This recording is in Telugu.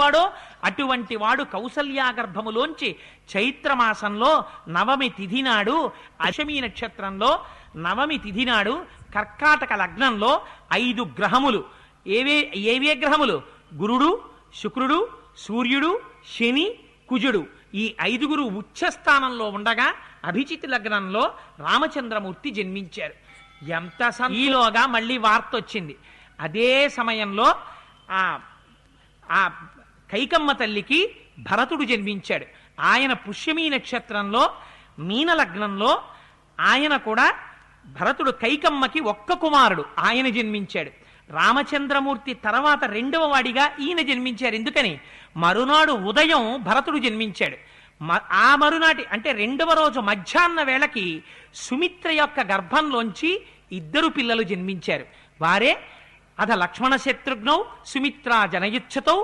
వాడో అటువంటి వాడు కౌసల్యా గర్భములోంచి చైత్రమాసంలో నవమి తిథి నాడు అశ్వమీ నక్షత్రంలో నవమి తిథి నాడు కర్కాటక లగ్నంలో 5 గ్రహములు ఏవే గ్రహములు? గురుడు, శుక్రుడు, సూర్యుడు, శని, కుజుడు. ఈ 5గురు ఉచ్చస్థానంలో ఉండగా అభిజిత్ లగ్నంలో రామచంద్రమూర్తి జన్మించారు. ఎంత ఈలోగా మళ్ళీ వార్త వచ్చింది. అదే సమయంలో ఆ కైకమ్మ తల్లికి భరతుడు జన్మించాడు. ఆయన పుష్యమీ నక్షత్రంలో మీన లగ్నంలో ఆయన కూడా భరతుడు కైకమ్మకి ఒక్క కుమారుడు ఆయన జన్మించాడు. రామచంద్రమూర్తి తర్వాత 2వ వాడిగా ఈయన జన్మించారు. ఎందుకని? మరునాడు ఉదయం భరతుడు జన్మించాడు. ఆ మరునాటి అంటే 2వ రోజు మధ్యాహ్న వేళకి సుమిత్ర యొక్క గర్భంలోంచి 2 పిల్లలు జన్మించారు. వారే అధ లక్ష్మణ శత్రుఘ్నౌ సుమిత్రా జనయుచ్చతౌ